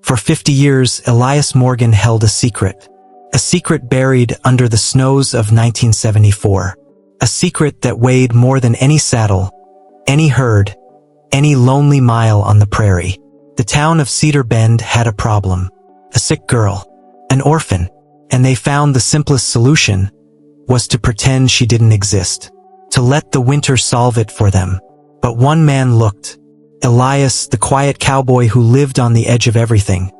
For 50 years, Elias Morgan held a secret buried under the snows of 1974. A secret that weighed more than any saddle, any herd, any lonely mile on the prairie. The town of Cedar Bend had a problem. A sick girl, an orphan, and they found the simplest solution was to pretend she didn't exist, to let the winter solve it for them. But one man looked. Elias, the quiet cowboy who lived on the edge of everything.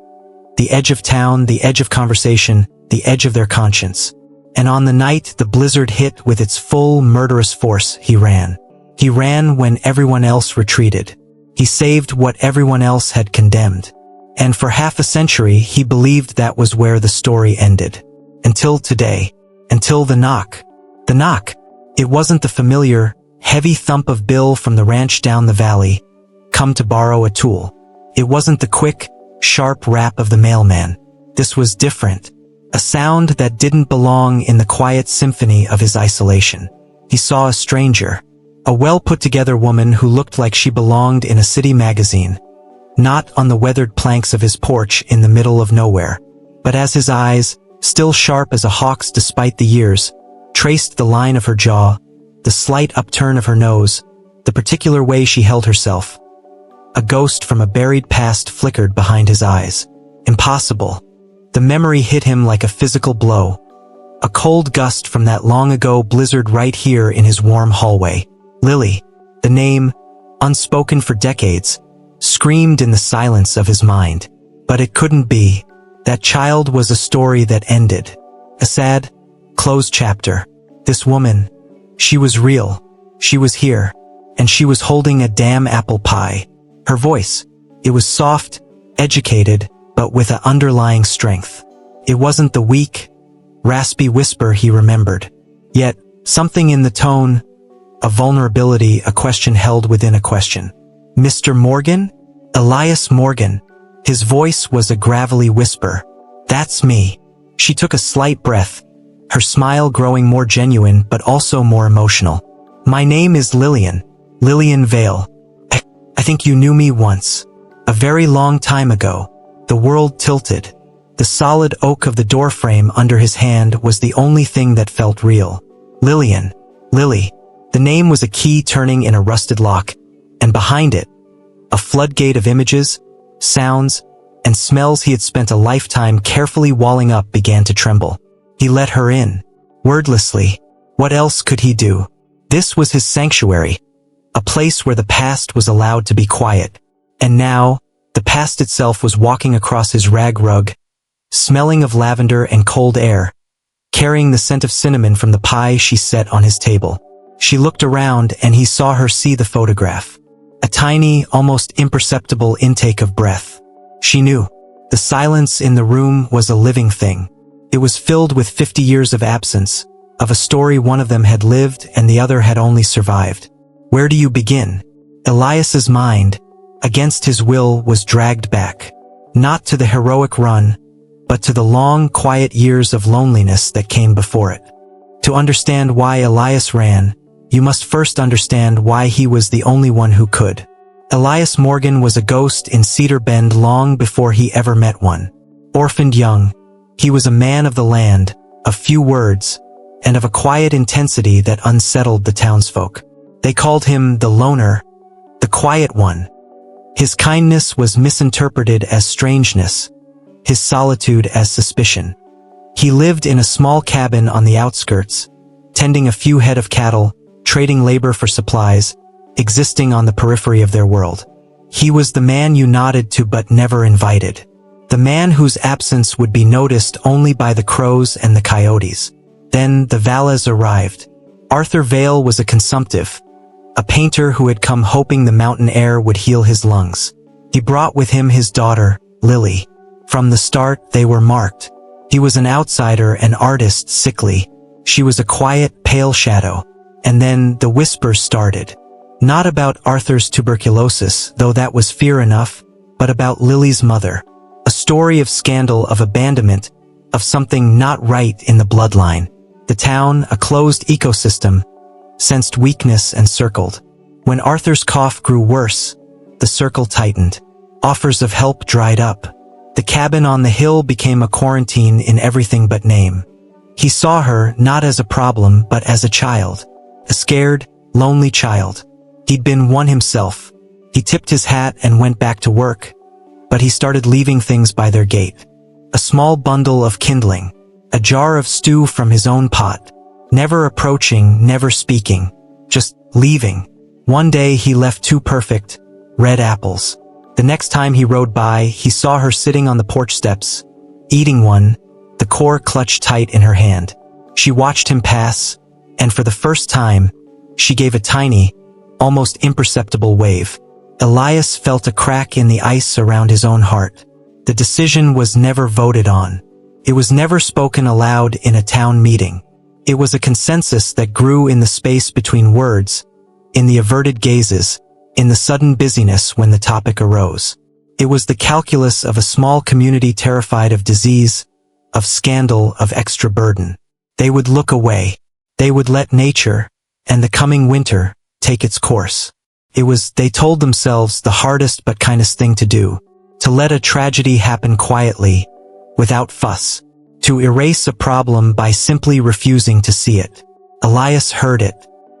The edge of town, the edge of conversation, the edge of their conscience. And on the night the blizzard hit with its full murderous force, he ran. He ran when everyone else retreated. He saved what everyone else had condemned. And for half a century he believed that was where the story ended. Until today. Until the knock. The knock. It wasn't the familiar, heavy thump of Bill from the ranch down the valley, come to borrow a tool. It wasn't the quick, sharp rap of the mailman. This was different. A sound that didn't belong in the quiet symphony of his isolation. He saw a stranger. A well-put-together woman who looked like she belonged in a city magazine. Not on the weathered planks of his porch in the middle of nowhere. But as his eyes, still sharp as a hawk's despite the years, traced the line of her jaw, the slight upturn of her nose, the particular way she held herself. A ghost from a buried past flickered behind his eyes. Impossible. The memory hit him like a physical blow. A cold gust from that long-ago blizzard right here in his warm hallway. Lily, the name, unspoken for decades, screamed in the silence of his mind. But it couldn't be. That child was a story that ended. A sad, closed chapter. This woman, she was real. She was here. And she was holding a damn apple pie. Her voice, it was soft, educated, but with an underlying strength. It wasn't the weak, raspy whisper he remembered. Yet, something in the tone, a vulnerability, a question held within a question. Mr. Morgan? Elias Morgan. His voice was a gravelly whisper. That's me. She took a slight breath, her smile growing more genuine but also more emotional. My name is Lillian. Lillian Vale. I think you knew me once. A very long time ago. The world tilted. The solid oak of the doorframe under his hand was the only thing that felt real. Lillian. Lily. The name was a key turning in a rusted lock, and behind it, a floodgate of images, sounds, and smells he had spent a lifetime carefully walling up began to tremble. He let her in. Wordlessly. What else could he do? This was his sanctuary. A place where the past was allowed to be quiet. And now, the past itself was walking across his rag rug, smelling of lavender and cold air, carrying the scent of cinnamon from the pie she set on his table. She looked around and he saw her see the photograph. A tiny, almost imperceptible intake of breath. She knew. The silence in the room was a living thing. It was filled with 50 years of absence, of a story one of them had lived and the other had only survived. Where do you begin? Elias's mind, against his will, was dragged back. Not to the heroic run, but to the long, quiet years of loneliness that came before it. To understand why Elias ran, you must first understand why he was the only one who could. Elias Morgan was a ghost in Cedar Bend long before he ever met one. Orphaned young, he was a man of the land, of few words, and of a quiet intensity that unsettled the townsfolk. They called him the loner, the quiet one. His kindness was misinterpreted as strangeness, his solitude as suspicion. He lived in a small cabin on the outskirts, tending a few head of cattle, trading labor for supplies, existing on the periphery of their world. He was the man you nodded to but never invited. The man whose absence would be noticed only by the crows and the coyotes. Then the Valles arrived. Arthur Vale was a consumptive, a painter who had come hoping the mountain air would heal his lungs. He brought with him his daughter, Lily. From the start, they were marked. He was an outsider, an artist, sickly. She was a quiet, pale shadow. And then the whispers started. Not about Arthur's tuberculosis, though that was fear enough, but about Lily's mother. A story of scandal, of abandonment, of something not right in the bloodline. The town, a closed ecosystem, sensed weakness and circled. When Arthur's cough grew worse, the circle tightened. Offers of help dried up. The cabin on the hill became a quarantine in everything but name. He saw her not as a problem but as a child. A scared, lonely child. He'd been one himself. He tipped his hat and went back to work, but he started leaving things by their gate. A small bundle of kindling. A jar of stew from his own pot. Never approaching, never speaking. Just leaving. One day he left 2 perfect, red apples. The next time he rode by, he saw her sitting on the porch steps, eating one, the core clutched tight in her hand. She watched him pass, and for the first time, she gave a tiny, almost imperceptible wave. Elias felt a crack in the ice around his own heart. The decision was never voted on. It was never spoken aloud in a town meeting. It was a consensus that grew in the space between words, in the averted gazes, in the sudden busyness when the topic arose. It was the calculus of a small community terrified of disease, of scandal, of extra burden. They would look away. They would let nature, and the coming winter, take its course. It was, they told themselves, the hardest but kindest thing to do. To let a tragedy happen quietly, without fuss. To erase a problem by simply refusing to see it. Elias heard it.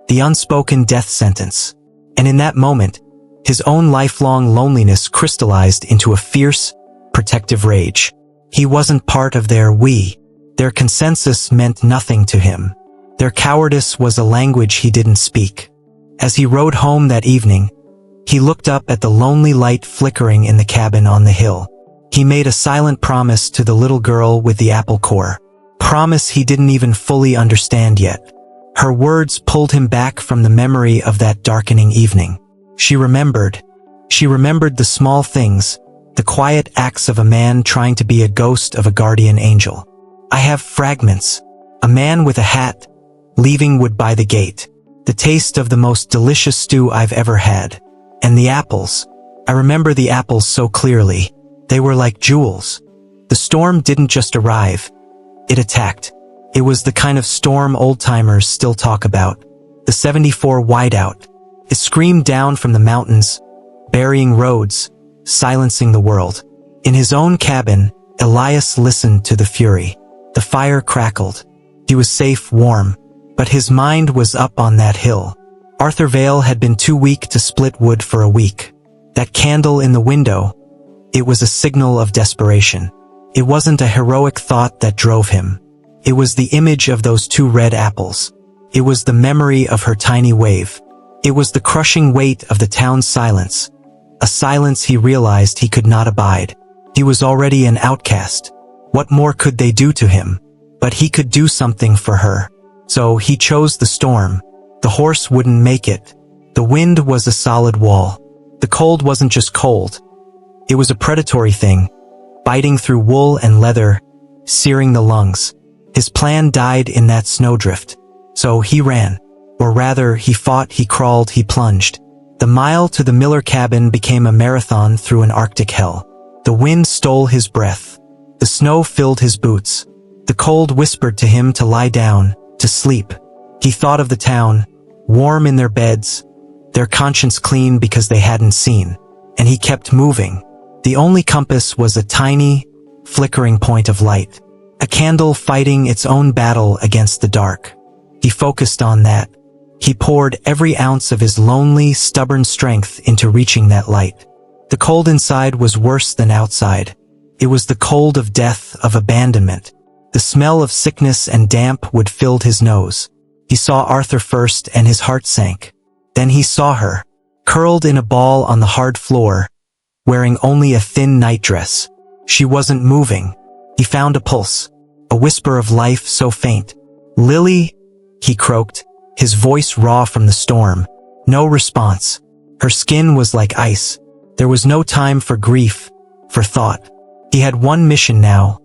The unspoken death sentence. And in that moment, his own lifelong loneliness crystallized into a fierce, protective rage. He wasn't part of their we. Their consensus meant nothing to him. Their cowardice was a language he didn't speak. As he rode home that evening, he looked up at the lonely light flickering in the cabin on the hill. He made a silent promise to the little girl with the apple core. Promise he didn't even fully understand yet. Her words pulled him back from the memory of that darkening evening. She remembered. She remembered the small things, the quiet acts of a man trying to be a ghost of a guardian angel. I have fragments. A man with a hat, leaving wood by the gate. The taste of the most delicious stew I've ever had. And the apples. I remember the apples so clearly. They were like jewels. The storm didn't just arrive. It attacked. It was the kind of storm old-timers still talk about. The '74 whiteout. It screamed down from the mountains, burying roads, silencing the world. In his own cabin, Elias listened to the fury. The fire crackled. He was safe, warm, but his mind was up on that hill. Arthur Vale had been too weak to split wood for a week. That candle in the window, it was a signal of desperation. It wasn't a heroic thought that drove him. It was the image of those 2 red apples. It was the memory of her tiny wave. It was the crushing weight of the town's silence. A silence he realized he could not abide. He was already an outcast. What more could they do to him? But he could do something for her. So he chose the storm. The horse wouldn't make it. The wind was a solid wall. The cold wasn't just cold. It was a predatory thing, biting through wool and leather, searing the lungs. His plan died in that snowdrift. So he ran. Or rather, he fought, he crawled, he plunged. The mile to the Miller cabin became a marathon through an Arctic hell. The wind stole his breath. The snow filled his boots. The cold whispered to him to lie down, to sleep. He thought of the town, warm in their beds, their conscience clean because they hadn't seen. And he kept moving. The only compass was a tiny, flickering point of light. A candle fighting its own battle against the dark. He focused on that. He poured every ounce of his lonely, stubborn strength into reaching that light. The cold inside was worse than outside. It was the cold of death, of abandonment. The smell of sickness and damp would filled his nose. He saw Arthur first and his heart sank. Then he saw her, curled in a ball on the hard floor, wearing only a thin nightdress. She wasn't moving. He found a pulse, a whisper of life so faint. "Lily," he croaked, his voice raw from the storm. No response. Her skin was like ice. There was no time for grief, for thought. He had one mission now: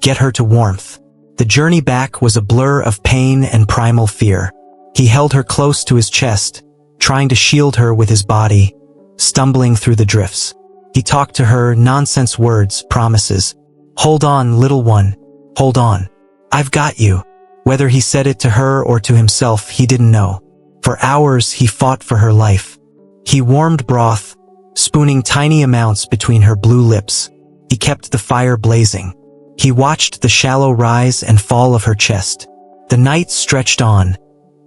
get her to warmth. The journey back was a blur of pain and primal fear. He held her close to his chest, trying to shield her with his body, stumbling through the drifts. He talked to her, nonsense words, promises. "Hold on, little one. Hold on. I've got you." Whether he said it to her or to himself, he didn't know. For hours, he fought for her life. He warmed broth, spooning tiny amounts between her blue lips. He kept the fire blazing. He watched the shallow rise and fall of her chest. The night stretched on,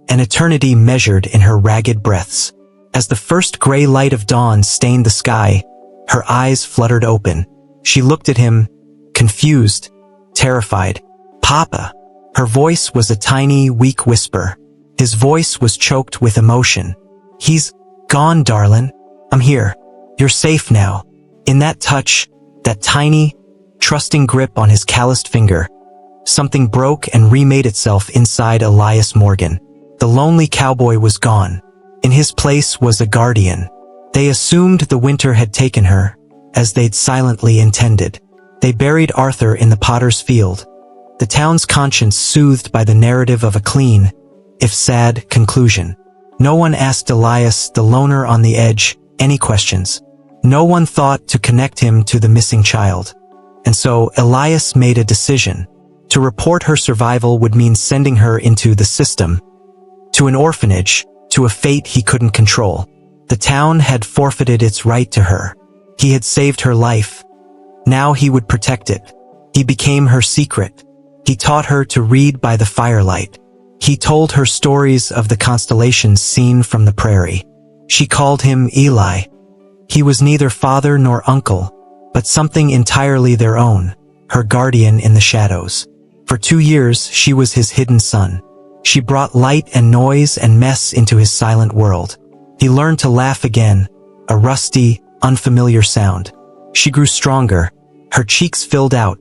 an eternity measured in her ragged breaths. As the first gray light of dawn stained the sky, her eyes fluttered open. She looked at him, confused, terrified. "Papa." Her voice was a tiny, weak whisper. His voice was choked with emotion. "He's gone, darling. I'm here. You're safe now." In that touch, that tiny, trusting grip on his calloused finger, something broke and remade itself inside Elias Morgan. The lonely cowboy was gone. In his place was a guardian. They assumed the winter had taken her, as they'd silently intended. They buried Arthur in the potter's field, the town's conscience soothed by the narrative of a clean, if sad, conclusion. No one asked Elias, the loner on the edge, any questions. No one thought to connect him to the missing child. And so Elias made a decision. To report her survival would mean sending her into the system, to an orphanage, to a fate he couldn't control. The town had forfeited its right to her. He had saved her life. Now he would protect it. He became her secret. He taught her to read by the firelight. He told her stories of the constellations seen from the prairie. She called him Eli. He was neither father nor uncle, but something entirely their own, her guardian in the shadows. For 2 years, she was his hidden son. She brought light and noise and mess into his silent world. He learned to laugh again, a rusty, unfamiliar sound. She grew stronger. Her cheeks filled out,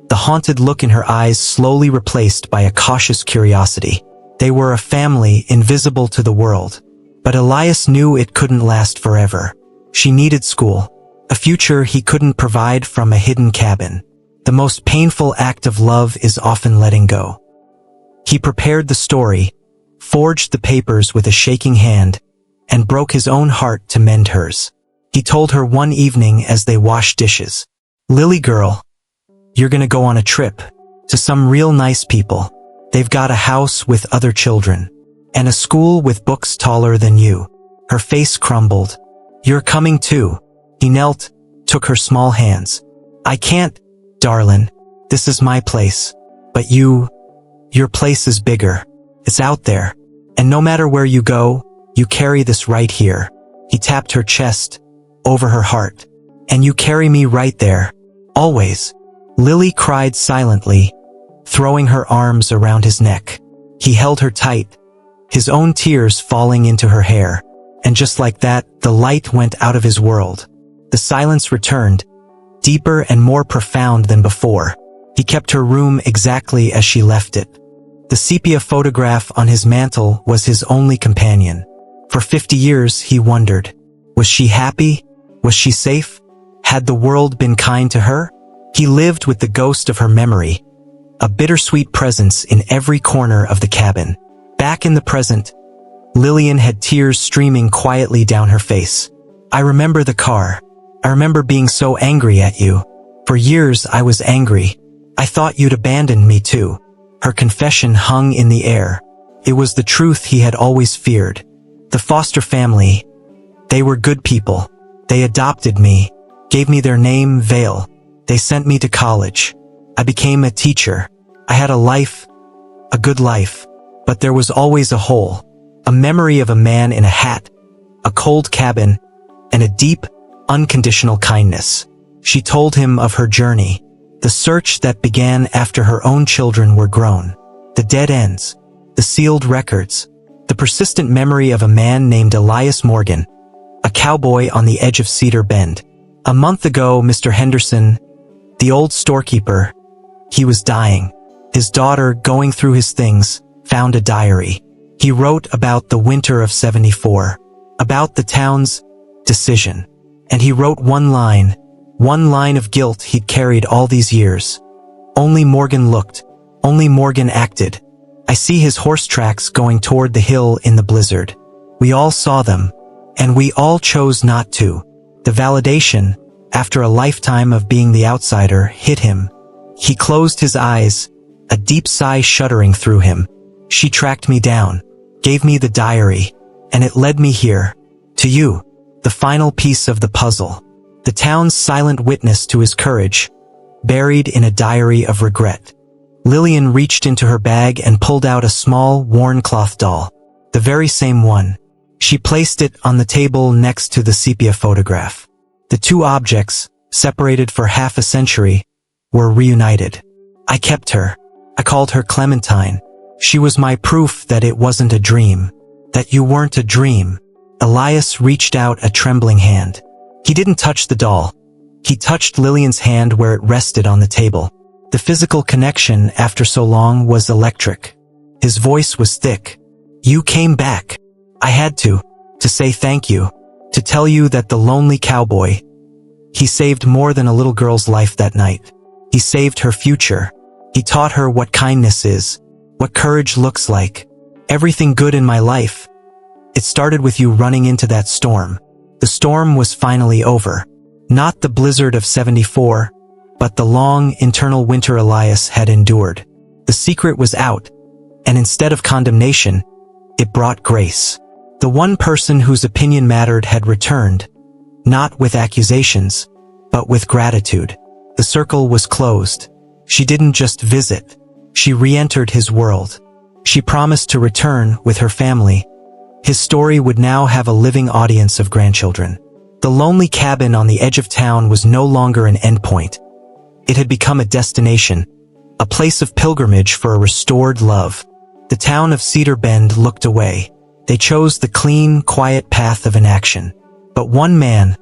the haunted look in her eyes slowly replaced by a cautious curiosity. They were a family invisible to the world. But Elias knew it couldn't last forever. She needed school, a future he couldn't provide from a hidden cabin. The most painful act of love is often letting go. He prepared the story, forged the papers with a shaking hand, and broke his own heart to mend hers. He told her one evening as they washed dishes, "Lily girl, you're gonna go on a trip to some real nice people. They've got a house with other children, and a school with books taller than you." Her face crumbled. "You're coming too." He knelt, took her small hands. "I can't, darling. This is my place. But your place is bigger. It's out there. And no matter where you go, you carry this right here." He tapped her chest, over her heart. "And you carry me right there. Always." Lily cried silently, throwing her arms around his neck. He held her tight, his own tears falling into her hair. And just like that, the light went out of his world. The silence returned, deeper and more profound than before. He kept her room exactly as she left it. The sepia photograph on his mantle was his only companion. For 50 years, he wondered, was she happy? Was she safe? Had the world been kind to her? He lived with the ghost of her memory, a bittersweet presence in every corner of the cabin. Back in the present, Lillian had tears streaming quietly down her face. "I remember the car. I remember being so angry at you. For years I was angry. I thought you'd abandoned me too." Her confession hung in the air. It was the truth he had always feared. The foster family, they were good people. They adopted me, gave me their name, Vale. They sent me to college. I became a teacher. I had a life, a good life. But there was always a hole, a memory of a man in a hat, a cold cabin, and a deep, unconditional kindness. She told him of her journey, the search that began after her own children were grown, the dead ends, the sealed records, the persistent memory of a man named Elias Morgan, a cowboy on the edge of Cedar Bend. A month ago, Mr. Henderson, the old storekeeper, he was dying. His daughter, going through his things, found a diary. He wrote about the winter of '74, about the town's decision. And he wrote one line of guilt he'd carried all these years. "Only Morgan looked. Only Morgan acted. I see his horse tracks going toward the hill in the blizzard. We all saw them, and we all chose not to." The validation, after a lifetime of being the outsider, hit him. He closed his eyes, a deep sigh shuddering through him. "She tracked me down, gave me the diary, and it led me here, to you, the final piece of the puzzle." the town's silent witness to his courage, buried in a diary of regret. Lillian reached into her bag and pulled out a small, worn cloth doll. The very same one. She placed it on the table next to the sepia photograph. The two objects, separated for half a century, were reunited. I kept her. I called her Clementine. She was my proof that it wasn't a dream. That you weren't a dream. Elias reached out a trembling hand. He didn't touch the doll. He touched Lillian's hand where it rested on the table. The physical connection after so long was electric. His voice was thick. You came back. I had to say thank you. To tell you that the lonely cowboy, he saved more than a little girl's life that night. He saved her future. He taught her what kindness is, what courage looks like. Everything good in my life. It started with you running into that storm. The storm was finally over. Not the blizzard of '74, but the long, internal winter Elias had endured. The secret was out, and instead of condemnation, it brought grace. The one person whose opinion mattered had returned, not with accusations, but with gratitude. The circle was closed. She didn't just visit. She re-entered his world. She promised to return with her family. His story would now have a living audience of grandchildren. The lonely cabin on the edge of town was no longer an endpoint. It had become a destination, a place of pilgrimage for a restored love. The town of Cedar Bend looked away. They chose the clean, quiet path of inaction. But one man,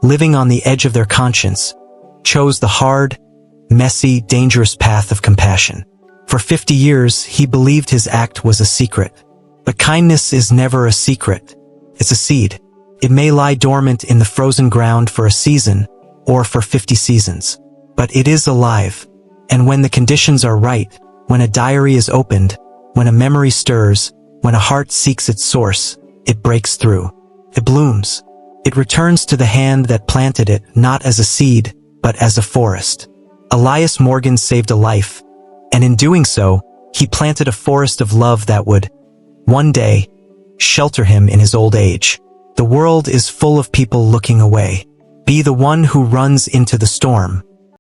living on the edge of their conscience, chose the hard, messy, dangerous path of compassion. For 50 years, he believed his act was a secret. But kindness is never a secret. It's a seed. It may lie dormant in the frozen ground for a season, or for 50 seasons. But it is alive. And when the conditions are right, when a diary is opened, when a memory stirs, when a heart seeks its source, it breaks through. It blooms. It returns to the hand that planted it, not as a seed, but as a forest. Elias Morgan saved a life, and in doing so, he planted a forest of love that would, one day, shelter him in his old age. The world is full of people looking away. Be the one who runs into the storm.